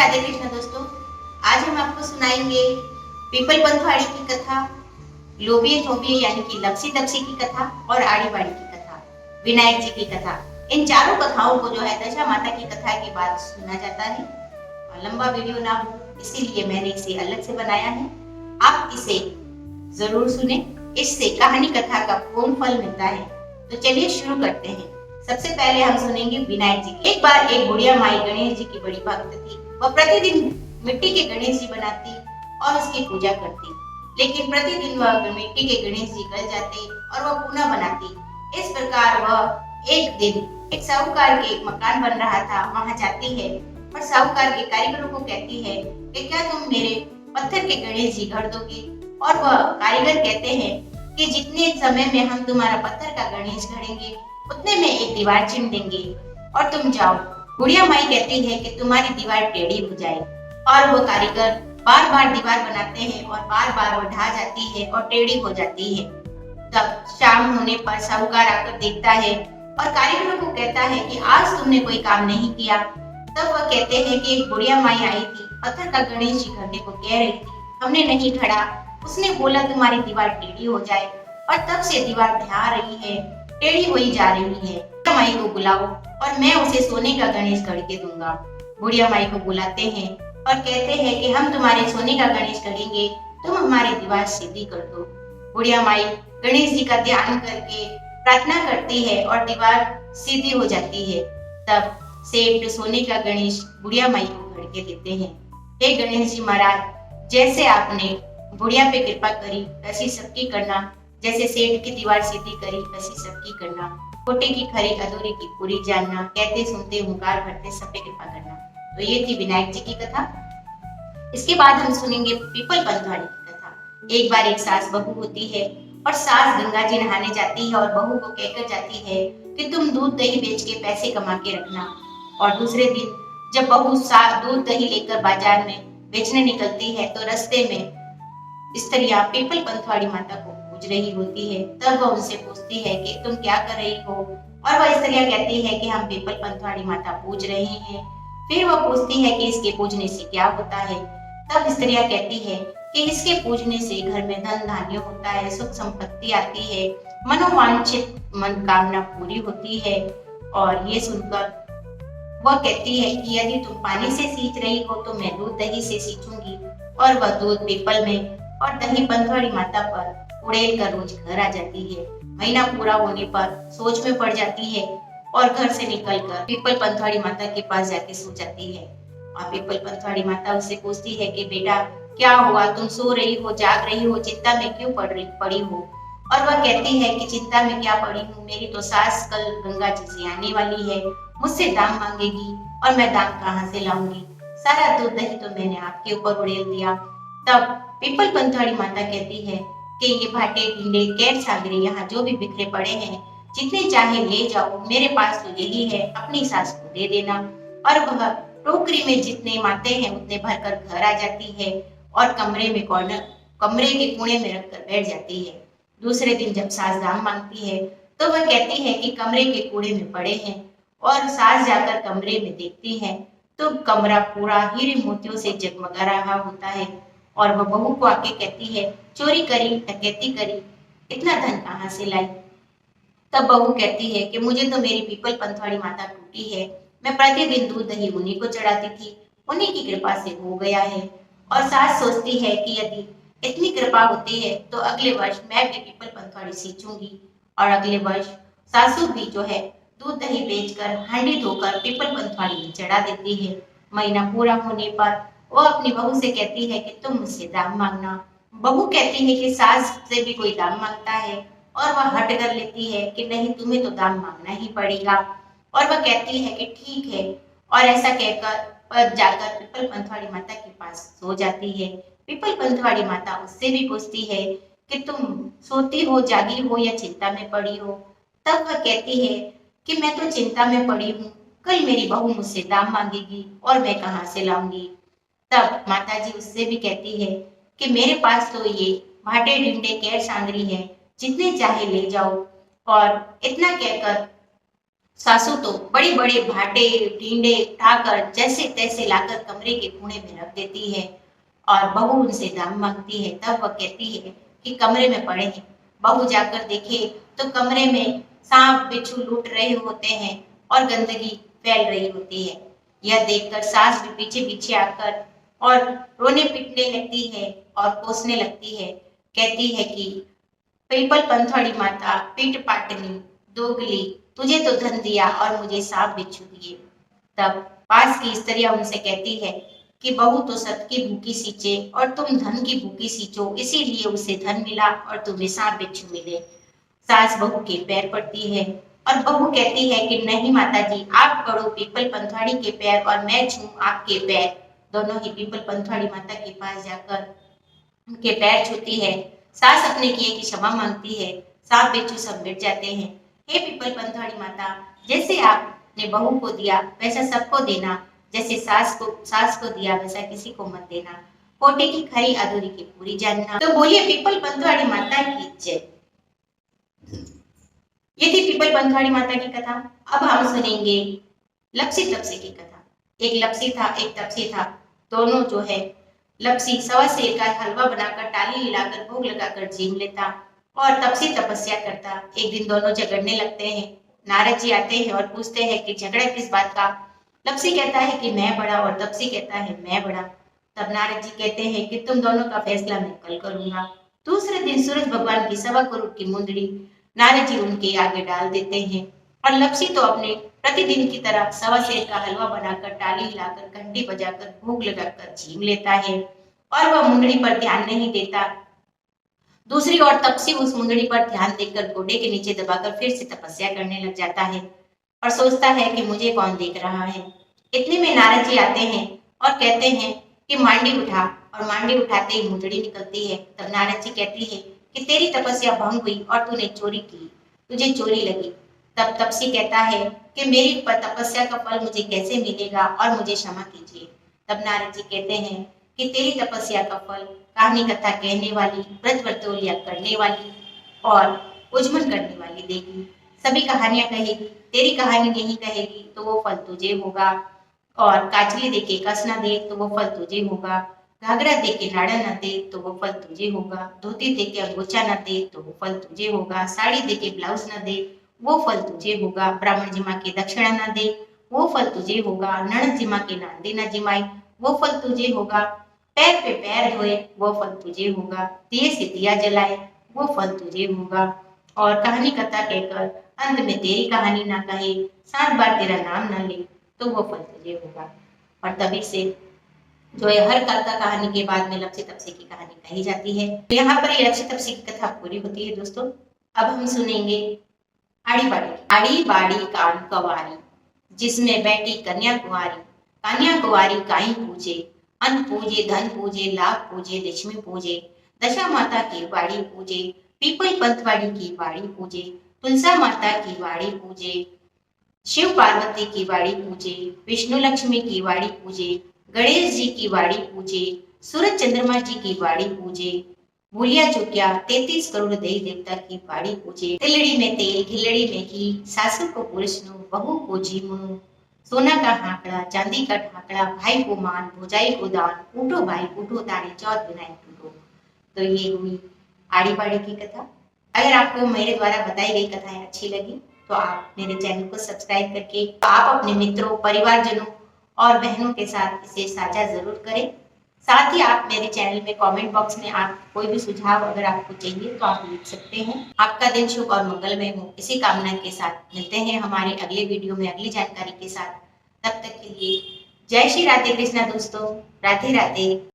राधे कृष्ण दोस्तों। आज हम आपको सुनाएंगे पीपल पंथवाड़ी की कथा, लोभिए थोभिए यानी कि लपसी तपसी की कथा और आड़ी बाड़ी की कथा, विनायक जी की कथा। इन चारों कथाओं को जो है दशा माता की कथा के बाद सुना जाता है। और लंबा वीडियो ना हो इसीलिए मैंने इसे अलग से बनाया है। आप इसे जरूर सुने, इससे कहानी कथा का पूर्ण फल मिलता है। तो चलिए शुरू करते हैं। सबसे पहले हम सुनेंगे विनायक जी। एक बार एक बुढ़िया माई गणेश जी की बड़ी भक्त थी। वह प्रतिदिन मिट्टी के गणेश जी बनाती और उसकी पूजा करती, लेकिन प्रतिदिन वह मिट्टी के गणेश जी गल जाते और वह पुनः बनाती। इस प्रकार वह एक दिन एक साहूकार के एक मकान बन रहा था, वहां जाती है और साहूकार के कारीगरों को कहती है कि क्या तुम मेरे पत्थर के गणेश जी गढ़ दोगे? और वह कारीगर कहते हैं कि जितने समय में हम तुम्हारा पत्थर का गणेश गढ़ेंगे उतने में एक दीवार चिन देंगे और तुम जाओ। बुढ़िया माई कहती है कि तुम्हारी दीवार टेढ़ी हो जाए, और वो कारीगर बार बार दीवार बनाते हैं और बार बार वो ढह जाती है और टेढ़ी हो जाती है। तब शाम होने पर साहूकार आकर देखता है और कारीगरों को कहता है कि आज तुमने कोई काम नहीं किया। तब वह कहते हैं कि एक बुढ़िया माई आई थी, पत्थर का गणेश जी गढ़ने को कह रही थी, हमने नहीं गढ़ा। उसने बोला तुम्हारी दीवार टेढ़ी हो जाए, और तब से दीवार ढह रही है, टेढ़ी हुई जा रही है। माई को बुलाओ और मैं उसे सोने का गणेश गढ़ के दूंगा। बुढ़िया माई को बुलाते हैं और कहते हैं कि हम तुम्हारे सोने का गणेश गढ़ेंगे, तुम हमारी दीवार सीधी कर दो। बुढ़िया माई गणेश जी का ध्यान करके प्रार्थना करती है और दीवार सीधी हो जाती है। तब सेठ सोने का गणेश बुढ़िया माई को गढ़ के देते हैं। हे गणेश जी महाराज, जैसे आपने बुढ़िया पे कृपा करी वैसी सबकी करना, जैसे सेठ की दीवार सीधी करी वैसी सबकी करना, खोटे की खरी अधूरी की पूरी जानना, कहते सुनते हुंकार भरते सब पे कृपा करना। तो ये थी विनायक जी की कथा। इसके बाद हम सुनेंगे पीपल पंथवाड़ी की कथा। एक बार एक सास बहू होती है और सास गंगा जी नहाने जाती है और बहू को कहकर जाती है कि तुम दूध दही बेच के पैसे कमा के रखना। और दूसरे दिन जब बहू दूध दही लेकर बाजार में बेचने निकलती है तो रास्ते में स्त्रियां पीपल पंथवाड़ी माता को पूज रही होती है। तब वह उनसे पूछती है कि तुम क्या कर रही हो? और वह स्त्रियां कहती है कि हम पीपल पंथवाड़ी माता पूज रहे हैं। फिर वह पूछती है कि इसके पूजने से क्या होता है? तब स्त्रियां कहती है कि इसके पूजने से घर में धन धान्य होता है, सुख संपत्ति आती है, मनोवांछित मनोकामना पूरी होती है। और ये सुनकर वह कहती है कि यदि तुम पानी से सींच रही हो तो मैं दूध दही से सींचूंगी। और वह दूध पीपल में और दही पंथवाड़ी माता पर उड़ेल कर रोज घर आ जाती है। महीना पूरा होने पर सोच में पड़ जाती है और घर से निकलकर पीपल पंथवाड़ी माता के पास जाके सो जाती है। और पीपल पंथवाड़ी माता उससे पूछती है कि बेटा क्या हुआ, तुम सो रही हो, जाग रही हो, चिंता में क्यों पड़ी हो? और वह कहती है कि चिंता में क्या पड़ी हूँ, मेरी तो सास कल गंगा जी से आने वाली है, मुझसे दाम मांगेगी और मैं दाम कहाँ से लाऊंगी? सारा दूध दही तो मैंने आपके ऊपर उड़ेल दिया। तब पीपल पंथवाड़ी माता कहती है कि ये भाटे टिंडे कैर सागरे यहाँ जो भी बिखरे पड़े हैं, जितने चाहे ले जाओ, मेरे पास तो यही है, अपनी सास को दे देना। और वह टोकरी में जितने माते हैं उतने भरकर घर आ जाती है और कमरे के कोने में रखकर बैठ जाती है। दूसरे दिन जब सास दाम मांगती है तो वह कहती है कि कमरे के कूड़े में पड़े हैं। और सास जाकर कमरे में देखती है तो कमरा पूरा हीरे मोतियों से जगमगा रहा होता है। और वह बहू को आके कहती है, चोरी करी, डकैती करी, इतना धन कहाँ से लाई? तब बहू कहती है कि मुझे तो मेरी पीपल पंथवाड़ी माता टूटी है, मैं प्रतिदिन दूध दही उन्हीं को चढ़ाती थी, उन्हीं की कृपा से हो गया है। और सास सोचती है कि यदि इतनी कृपा होती है तो अगले वर्ष मैं भी पीपल पंथवाड़ी सींचूंगी। और अगले वर्ष सासू भी जो है दूध दही बेचकर हांडी धोकर पीपल पंथवाड़ी में चढ़ा देती है। महीना पूरा होने पर वह अपनी बहू से कहती है कि तुम मुझसे दाम मांगना। बहू कहती है कि सास से भी कोई दाम मांगता है, और वह हट कर लेती है कि नहीं, तुम्हें तो दाम मांगना ही पड़ेगा। और वह कहती है कि ठीक है, और ऐसा कहकर पर जाकर पीपल पंथवाड़ी माता के पास सो जाती है। पीपल पंथवाड़ी माता उससे भी पूछती है कि तुम सोती हो, जागी हो या चिंता में पड़ी हो? तब वह कहती है कि मैं तो चिंता में पड़ी हूँ, कल मेरी बहू मुझसे दाम मांगेगी और मैं कहाँ से लाऊंगी? तब माताजी उससे भी कहती है कि मेरे पास तो ये भाटे डिंडे कैर सांगरी है, जितने चाहे ले जाओ। और इतना कहकर सासू तो बड़े बड़े भाटे टींडे उठाकर जैसे तैसे लाकर कमरे के कोने में रख देती है और बहू उनसे दाम मांगती है। तब वह कहती है कि कमरे में पड़े हैं। बहू जाकर देखे तो कमरे में सांप बिच्छू लूट रहे होते हैं और गंदगी फैल रही होती है। यह देखकर सास भी पीछे पीछे आकर और रोने पीटने लगती है और कोसने लगती है। कहती है कि पीपल पंथवाड़ी माता पीठ पाटनी दोगली, तुझे तो धन दिया और मुझे सांप बिच्छू दिए। तब पास की स्त्रियां उनसे कहती है कि बहू तो सत की भूखी सींचे और तुम धन की भूखी सींचो, इसीलिए उसे धन मिला और तुम्हें सांप बिच्छू मिले। सास बहू के पैर पड़ती है और बहू कहती है कि नहीं माता जी, आप पढ़ो पीपल पंथवाड़ी के पैर और मैं छूं आपके पैर। दोनों ही पीपल पंथवाड़ी माता के पास जाकर उनके पैर छूती है। सास अपने किए की क्षमा मांगती है। सांप बिच्छू सब मिट जाते हैं। हे पीपल पंथवाड़ी माता, जैसे आपने बहू को दिया वैसा सबको देना, जैसे सास को दिया वैसा किसी को मत देना। पोटे की खरी अधूरी की पूरी जानना। तो बोलिए पीपल पंथवाड़ी माता की जय। ये थी पीपल पंथवाड़ी माता की कथा। अब हम सुनेंगे लपसी तपसी की कथा। एक लपसी था, एक तपसी था। दोनों जो है लपसी सवा सेर का हलवा बनाकर टाली हिलाकर भोग लगाकर जीम लेता और तपसी तपस्या करता। एक दिन दोनों झगड़ने लगते हैं। नारद जी आते हैं और पूछते हैं कि झगड़ा किस बात का। लपसी कहता है कि मैं बड़ा और तपसी कहता है मैं बड़ा। तब नारद जी कहते हैं कि तुम दोनों का फैसला मैं कल करूंगा। दूसरे दिन सूरज भगवान की 1.25 की मुंदड़ी नारद जी उनके आगे डाल देते हैं और लपसी तो अपने प्रतिदिन की तरह सवा सेर का हलवा बनाकर टाली हिलाकर घंटी बजाकर भोग लगाकर छीन लेता है और वह मुंदड़ी पर ध्यान नहीं देता। दूसरी ओर तपसी उस मुंदड़ी पर ध्यान देकर गोडे के नीचे दबाकर फिर से तपस्या करने लग जाता है और सोचता है कि मुझे कौन देख रहा है। इतने में नारद जी आते हैं और कहते हैं कि मांडी उठा, और मांडी उठाते ही मुंदड़ी निकलती है। तब नारद जी कहती है कि तेरी तपस्या भंग हुई और तूने चोरी की, तुझे चोरी लगी। तब तपसी कहता है कि मेरी तपस्या का फल मुझे कैसे मिलेगा और मुझे क्षमा कीजिए। तब नारद जी कहते हैं कि तेरी तपस्या का फल कहानी कथा कहने वाली, व्रत व्रतोलिया करने वाली और उज्जमन करने वाली देगी। सभी कहानियां कहेगी, तेरी कहानी नहीं कहेगी तो वो फल तुझे होगा। और काचली देके कस ना दे तो वो फल तुझे होगा। घाघरा देके लाड़ा ना दे तो वो फल तुझे होगा। धोती देके अंगोछा ना दे तो वो फल तुझे होगा। साड़ी देके ब्लाउज ना दे वो फल तुझे होगा। ब्राह्मण जिमा के दक्षिणा ना दे वो फल तुझे होगा। ननद जिमा के नांदी ना जिमाई वो फल तुझे होगा। पैर पे पैर धोए वो फल तुझे होगा। दिए से दिया जलाए वो फल तुझे होगा। और कहानी कथा कहकर अंत में तेरी कहानी ना कहे, 7 बार तेरा नाम ना ले तो वो फल तुझे होगा। और तभी से जो है हर कथा कहानी के बाद में लपसी तपसी की कहानी कही जाती है। तो यहाँ पर ये लपसी तपसी की कथा पूरी होती है दोस्तों। अब हम सुनेंगे आड़ी बाड़ी। आड़ी बाड़ी कान कवारी, जिसमें बैठी कन्या कुंवारी। कन्या कुंवारी काई पूजे, अन्न पूजे, धन पूजे, लाभ पूजे, लक्ष्मी पूजे। दशा माता की बाड़ी पूजे, पीपल पंथवाड़ी की बाड़ी पूजे, तुलसा माता की बाड़ी पूजे, शिव पार्वती की बाड़ी पूजे, विष्णु लक्ष्मी की बाड़ी पूजे, गणेश जी की बाड़ी पूजे, सूरज चंद्रमा जी की बाड़ी पूजे, भूलिया चुकिया 33 करोड़ देवी देवता की बाड़ी पूजे। तिलड़ी में तेल, घिलड़ी में घी, सासू को पुरुषनु, बहू को जीमुनु, सोना का हाकड़ा, चांदी का ढाकड़ा, भाई को मान, भौजाई को दान, उठो भाई उठो ताड़ी चौथ विनायक टूटो। तो ये हुई आड़ी बाड़ी की कथा। अगर आपको मेरे द्वारा बताई गई कथाएं अच्छी लगी तो आप मेरे चैनल को सब्सक्राइब करके आप अपने मित्रों, परिवारजनों और बहनों के साथ इसे साझा जरूर करें। साथ ही आप मेरे चैनल में कमेंट बॉक्स में आप कोई भी सुझाव अगर आपको चाहिए तो आप लिख सकते हैं। आपका दिन शुभ और मंगलमय हो, इसी कामना के साथ मिलते हैं हमारे अगले वीडियो में अगली जानकारी के साथ। तब तक के लिए जय श्री राधे कृष्णा दोस्तों। राधे राधे।